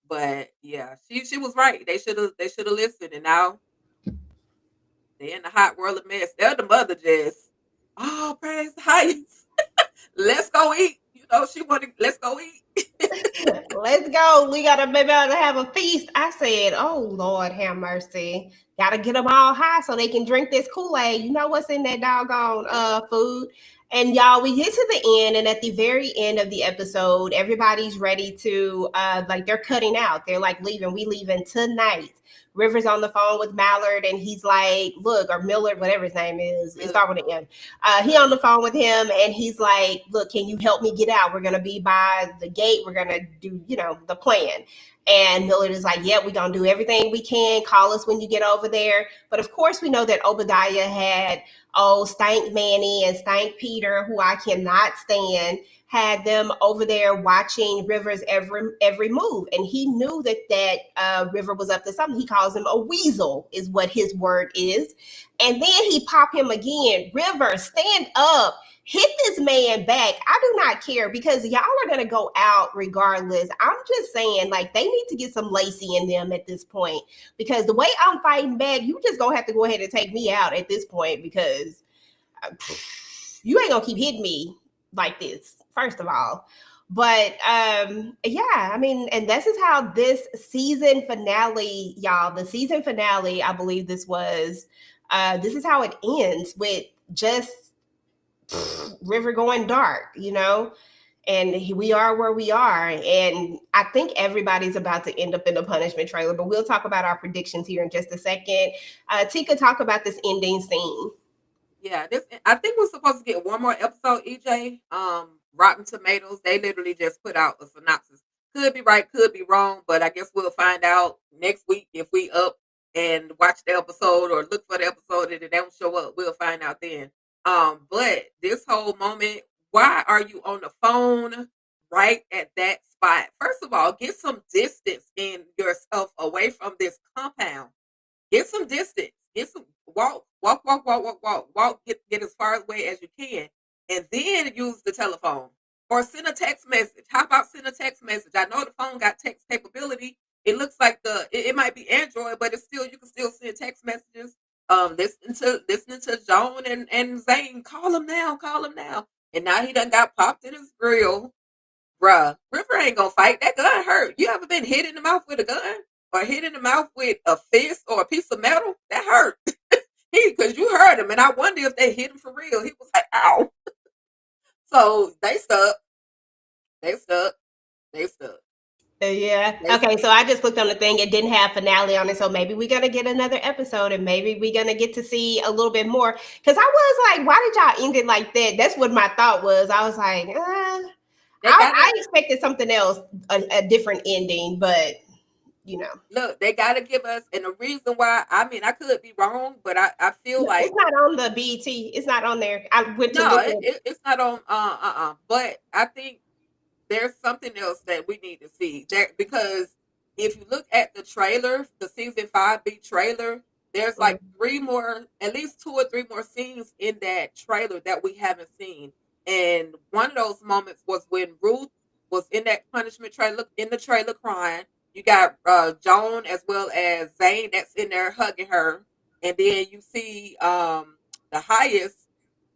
But yeah, she was right. They should have listened, and now they're in the hot world of mess. They're the mother just, oh, praise the highest. Let's go eat. She wanted, let's go eat. Let's go. We gotta maybe have a feast. I said, oh Lord, have mercy. Gotta get them all high so they can drink this Kool-Aid. You know what's in that doggone food. And y'all, we get to the end, and at the very end of the episode, everybody's ready to like, they're cutting out. They're like, leaving. We leaving tonight. River's on the phone with Mallard, and he's like, look, or Millard, whatever his name is. It starts with an M. He on the phone with him, and he's like, look, can you help me get out? We're going to be by the gate. We're going to do, the plan. And Millard is like, yeah, we're going to do everything we can. Call us when you get over there. But of course, we know that Obadiah had, Stank Manny and Stank Peter, who I cannot stand, had them over there watching River's every move. And he knew that River was up to something. He calls him a weasel, is what his word is. And then he popped him again. River, stand up. Hit this man back. I do not care, because y'all are going to go out regardless. I'm just saying, like, they need to get some Lacey in them at this point, because the way I'm fighting back, you just going to have to go ahead and take me out at this point, because you ain't going to keep hitting me like this, first of all. But yeah, I mean, and this is how this season finale, y'all, the season finale, I believe this was, this is how it ends, with just River going dark, And we are where we are. And I think everybody's about to end up in the punishment trailer, but we'll talk about our predictions here in just a second. Ticah, talk about this ending scene. Yeah, this I think we're supposed to get one more episode, EJ. Rotten Tomatoes, they literally just put out a synopsis. Could be right, could be wrong, but I guess we'll find out next week if we up and watch the episode or look for the episode and it don't show up. We'll find out then. But this whole moment, why are you on the phone right at that spot? First of all, get some distance in yourself away from this compound. Get some distance. Get some walk. Get as far away as you can, and then use the telephone or send a text message. How about send a text message? I know the phone got text capability. It looks like it might be Android, but it's still you can still send text messages. Listening to Joan and Zane. Call him now. Call him now. And now he done got popped in his grill. Bruh, River ain't gonna fight. That gun hurt. You ever been hit in the mouth with a gun? Or hit in the mouth with a fist or a piece of metal? That hurt. Because you heard him, and I wonder if they hit him for real. He was like, ow. So they stuck. They stuck. They stuck. Yeah. Okay. So I just looked on the thing. It didn't have finale on it. So maybe we're gonna get another episode, and maybe we're gonna get to see a little bit more. Because I was like, why did y'all end it like that? That's what my thought was. I was like, I expected something else, a different ending, but you know. Look, they gotta give us, and the reason why, I mean, I could be wrong, but I feel like it's not on the BET. It's not on there. I went to no, look at it's not on. But I think there's something else that we need to see there because if you look at the trailer, the season 5B trailer, there's like at least 2 or 3 more scenes in that trailer that we haven't seen. And one of those moments was when Ruth was in that punishment trailer in the trailer crying. You got Joan as well as Zane that's in there hugging her, and then you see the highest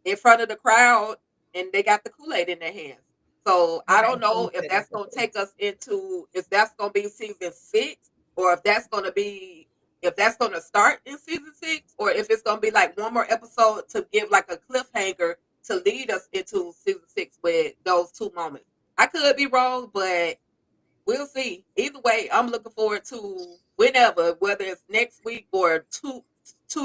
in front of the crowd, and they got the Kool-Aid in their hands. So I don't know if that's going to take us into if that's going to be season 6 or if that's going to start in season 6 or if it's going to be like one more episode to give like a cliffhanger to lead us into season 6 with those 2 moments. I could be wrong, but we'll see. Either way, I'm looking forward to whenever, whether it's next week or 2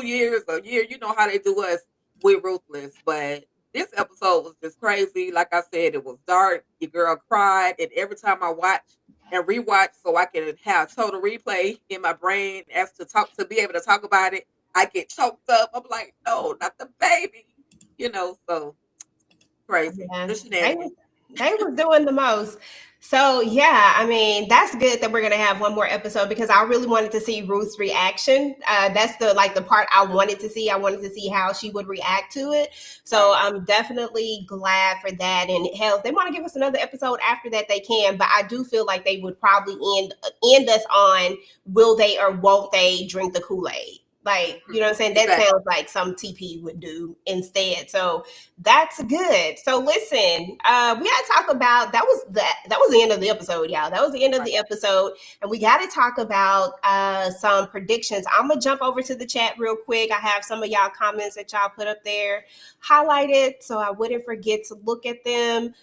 years or a year. You know how they do us with Ruthless, but this episode was just crazy. Like I said, it was dark. Your girl cried, and every time I watch and rewatch, so I can have total replay in my brain as to be able to talk about it, I get choked up. I'm like, no, not the baby, So crazy. Yeah. The shenanigans. They were doing the most. So yeah, I mean, that's good that we're gonna have one more episode because I really wanted to see Ruth's reaction. That's the part I wanted to see. I wanted to see how she would react to it. So I'm definitely glad for that. And hell, if they want to give us another episode after that, they can. But I do feel like they would probably end us on will they or won't they drink the Kool-Aid? Like, you know what I'm saying? That sounds like some TP would do instead. So that's good. So listen, we got to talk about that was the end of the episode, y'all. That was the end of the episode, and we got to talk about some predictions. I'm gonna jump over to the chat real quick. I have some of y'all comments that y'all put up there highlighted, so I wouldn't forget to look at them.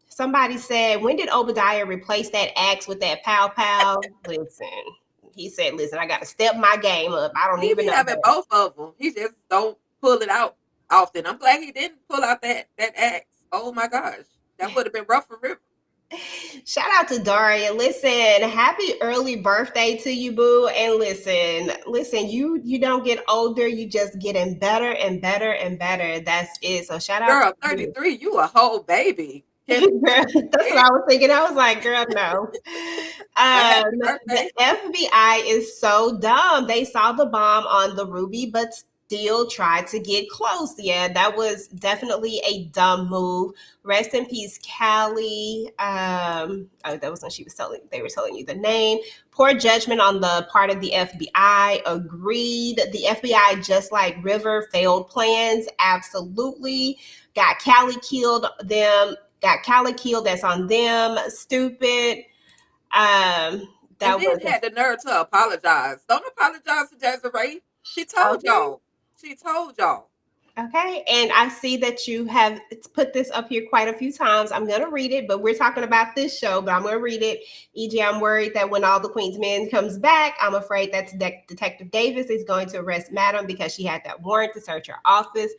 Somebody said, when did Obadiah replace that axe with that pow pow? Listen. He said, listen, I got to step my game up. I don't even know. Having both of them. He just don't pull it out often. I'm glad he didn't pull out that axe. Oh my gosh. That would have been rough for River. Shout out to Daria. Listen, happy early birthday to you, boo. And listen, you don't get older. You just getting better and better and better. That's it. So shout out. Girl, 33, you a whole baby. That's what I was thinking. I was like, girl, no. The FBI is so dumb. They saw the bomb on the Ruby, but still tried to get close. Yeah, that was definitely a dumb move. Rest in peace, Callie. That was when they were telling you the name. Poor judgment on the part of the FBI. Agreed. The FBI, just like River, failed plans. Absolutely. Got Callie killed. That's on them. Stupid. Had the nerve to apologize. Don't apologize to Desiree. She told y'all. Okay, and I see that you have put this up here quite a few times. I'm going to read it, but we're talking about this show, but I'm going to read it. EJ, I'm worried that when all the Queen's Men comes back, I'm afraid that Detective Davis is going to arrest Madam because she had that warrant to search her office.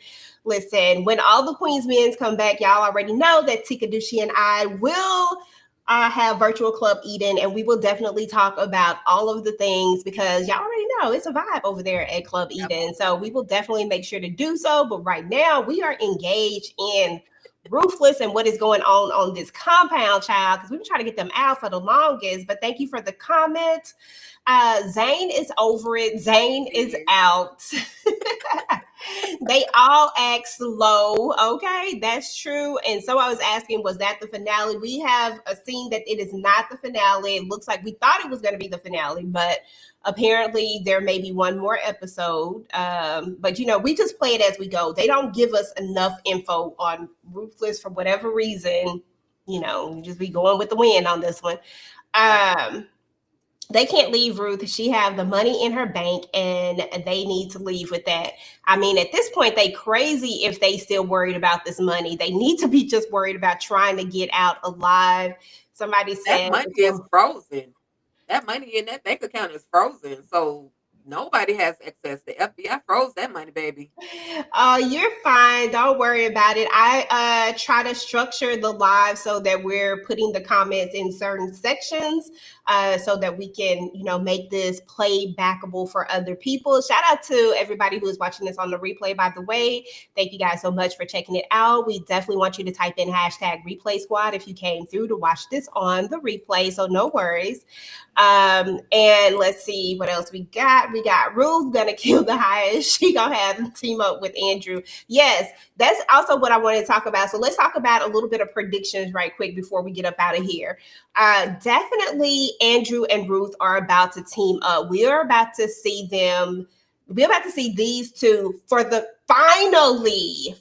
Listen, when all the Queen's Men come back, y'all already know that Tika Dushi and I will have virtual Club Eden, and we will definitely talk about all of the things because y'all already know it's a vibe over there at Club Eden. So we will definitely make sure to do so. But right now, we are engaged in Ruthless and what is going on this compound, child, because we've been trying to get them out for the longest. But thank you for the comment. Zane is over it. Zane is out. They all act slow. Okay, that's true. And so I was asking, was that the finale? We have a scene that it is not the finale. It looks like we thought it was going to be the finale, but apparently there may be one more episode. But we just play it as we go. They don't give us enough info on Ruthless for whatever reason. Just be going with the wind on this one. They can't leave Ruth. She have the money in her bank and they need to leave with that. I mean, at this point, they crazy if they still worried about this money. They need to be just worried about trying to get out alive. Somebody That said money is frozen. That money in that bank account is frozen. So nobody has access. The FBI froze that money, baby. You're fine. Don't worry about it. I try to structure the live so that we're putting the comments in certain sections so that we can, make this play backable for other people. Shout out to everybody who is watching this on the replay, by the way. Thank you guys so much for checking it out. We definitely want you to type in hashtag replay squad if you came through to watch this on the replay. So no worries. And let's see what else we got. We got Ruth gonna kill the highest. She gonna have them team up with Andrew. Yes, that's also what I wanted to talk about. So let's talk about a little bit of predictions right quick before we get up out of here. Definitely Andrew and Ruth are about to team up. We are about to see them. We're about to see these two for the finally,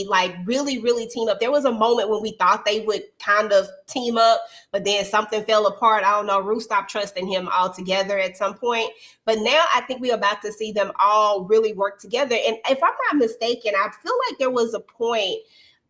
like really, really team up. There was a moment when we thought they would kind of team up, but then something fell apart. I don't know. Ruth stopped trusting him altogether at some point. But now I think we're about to see them all really work together. And if I'm not mistaken, I feel like there was a point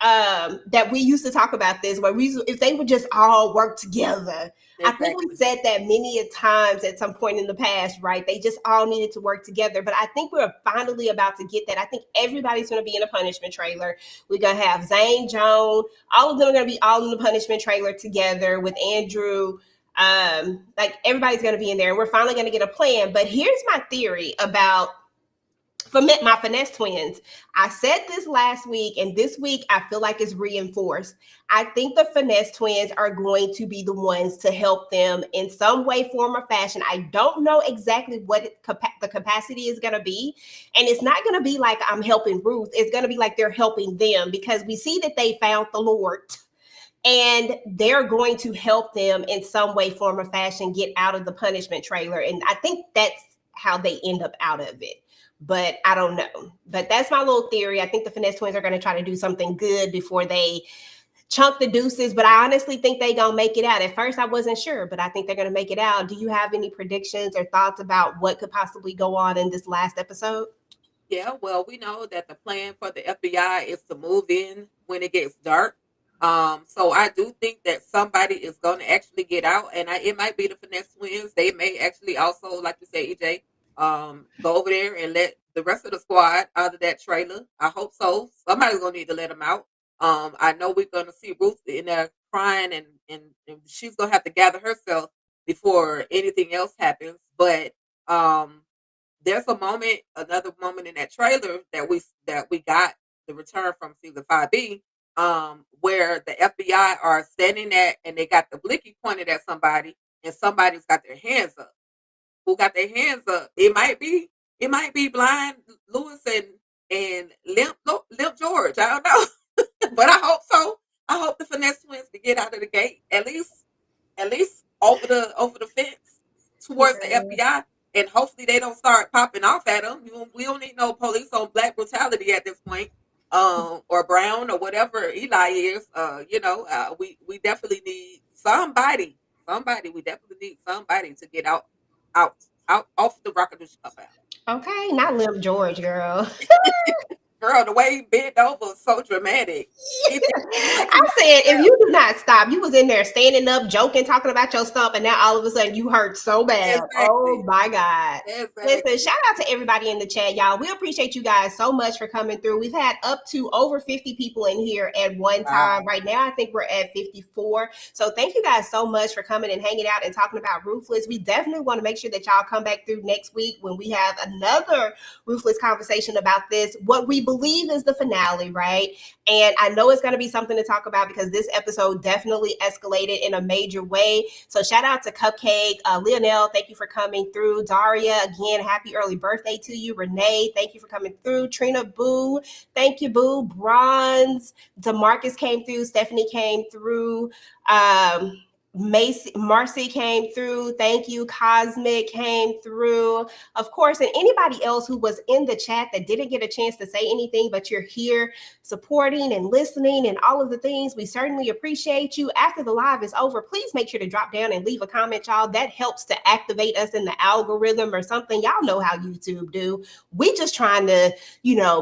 that we used to talk about this where if they would just all work together. Exactly. I think we said that many a times at some point in the past, right? They just all needed to work together. But I think we're finally about to get that. I think everybody's going to be in a punishment trailer. We're going to have Zane, Joan, all of them are going to be all in the punishment trailer together with Andrew. Like everybody's going to be in there. And we're finally going to get a plan. But here's my theory about for my Finesse Twins. I said this last week, and this week I feel like it's reinforced. I think the Finesse Twins are going to be the ones to help them in some way, form, or fashion. I don't know exactly what the capacity is going to be. And it's not going to be like I'm helping Ruth. It's going to be like they're helping them because we see that they found the Lord. And they're going to help them in some way, form, or fashion get out of the punishment trailer. And I think that's how they end up out of it. But I don't know. But that's my little theory. I think the Finesse Twins are going to try to do something good before they chunk the deuces. But I honestly think they're going to make it out. At first, I wasn't sure, but I think they're going to make it out. Do you have any predictions or thoughts about what could possibly go on in this last episode? Yeah, well, we know that the plan for the FBI is to move in when it gets dark. So I do think that somebody is going to actually get out, and it might be the Finesse Twins. They may actually also, like you said, EJ, go over there and let the rest of the squad out of that trailer. I hope so. Somebody's gonna need to let them out. I know we're gonna see Ruth in there crying, and she's gonna have to gather herself before anything else happens. But there's another moment in that trailer that we got the return from season 5B, where the FBI are standing there and they got the blicky pointed at somebody, and somebody's got their hands up. Who got their hands up? It might be Blind Lewis and Limp George. I don't know, but I hope so. I hope the Finesse Twins can get out of the gate at least over the fence towards the FBI, and hopefully they don't start popping off at them. We don't need no police on black brutality at this point, or Brown or whatever Eli is. We definitely need somebody. We definitely need somebody to get out off the Rockadoosh Cup out. Okay, not Limp George, girl. girl, the way he bent over was so dramatic. He like I said, if you do not stop, you was in there standing up, joking, talking about your stuff, and now all of a sudden you hurt so bad. Oh exactly, my God. Listen, exactly. shout out to everybody in the chat, y'all. We appreciate you guys so much for coming through. We've had up to over 50 people in here at one time. Wow. Right now, I think we're at 54. So thank you guys so much for coming and hanging out and talking about Ruthless. We definitely want to make sure that y'all come back through next week when we have another Ruthless conversation about this, what we believe is the finale, right? And I know it's going to be something to talk about because this episode definitely escalated in a major way. So shout out to Cupcake, Leonelle, thank you for coming through. Daria, again, happy early birthday to you. Renee, thank you for coming through. Trina Boo, thank you, Boo. Bronze, Demarcus came through. Stephanie came through. Marcy came through. Thank you. Cosmic came through. Of course, and anybody else who was in the chat that didn't get a chance to say anything, but you're here supporting and listening and all of the things, we certainly appreciate you. After the live is over, please make sure to drop down and leave a comment, y'all. That helps to activate us in the algorithm or something. Y'all know how YouTube do. We just trying to,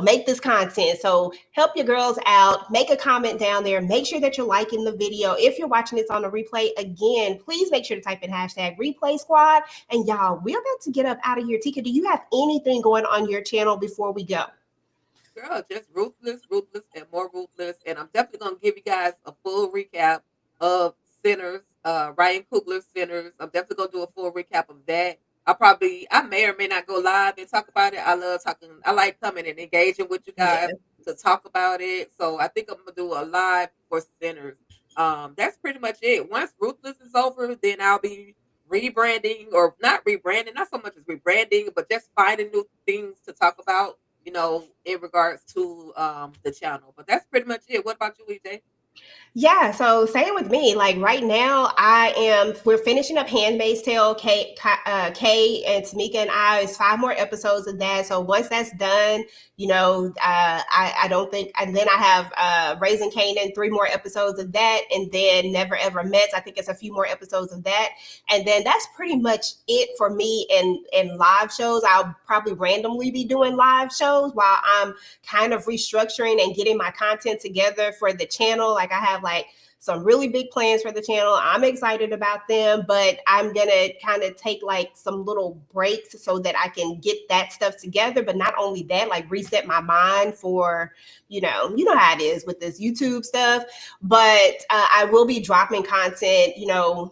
make this content. So help your girls out. Make a comment down there. Make sure that you're liking the video. If you're watching this on a replay, again, please make sure to type in hashtag replay squad. And y'all, we're about to get up out of here. Ticah, do you have anything going on your channel before we go? Girl, just ruthless, ruthless, and more ruthless. And I'm definitely gonna give you guys a full recap of Sinners, Ryan Coogler's Sinners. I'm definitely gonna do a full recap of that. I may or may not go live and talk about it. I love talking. I like coming and engaging with you guys Yeah. to talk about it. So I think I'm gonna do a live for Sinners. That's pretty much it. Once Ruthless is over, then I'll be rebranding or not rebranding, not so much as rebranding, but just finding new things to talk about, in regards to the channel. But that's pretty much it. What about you, EJ? Yeah, so same with me. Like right now, we're finishing up Handmaid's Tale. Kay and Tamika and I, it's 5 more episodes of that. So once that's done, I don't think, and then I have Raising Kanan, 3 more episodes of that, and then Never Ever Met. I think it's a few more episodes of that, and then that's pretty much it for me in live shows. I'll probably randomly be doing live shows while I'm kind of restructuring and getting my content together for the channel. Like I have like some really big plans for the channel. I'm excited about them, but I'm gonna kind of take like some little breaks so that I can get that stuff together. But not only that, like reset my mind for, how it is with this YouTube stuff. But I will be dropping content,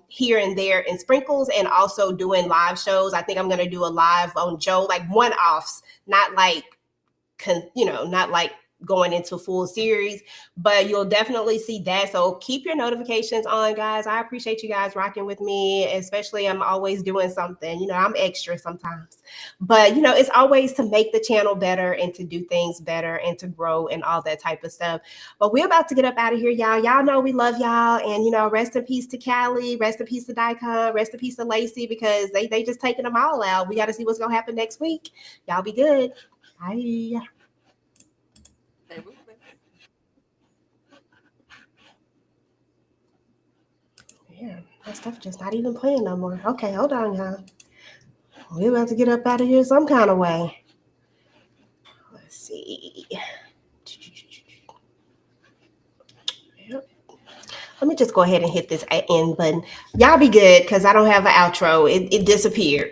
here and there in sprinkles, and also doing live shows. I think I'm gonna do a live on Joe, like one-offs, not like not like going into full series, but you'll definitely see that. So keep your notifications on, guys. I appreciate you guys rocking with me, especially I'm always doing something, I'm extra sometimes, but it's always to make the channel better and to do things better and to grow and all that type of stuff. But we're about to get up out of here, y'all. Y'all know we love y'all, and rest in peace to Callie, rest in peace to Daikon, rest in peace to Lacey, because they just taking them all out. We got to see what's gonna happen next week. Y'all be good. Bye. Yeah, that stuff just not even playing no more. Okay, hold on, y'all. We're about to get up out of here some kind of way. Let's see. Yep. Let me just go ahead and hit this end button. Y'all be good because I don't have an outro. It disappeared.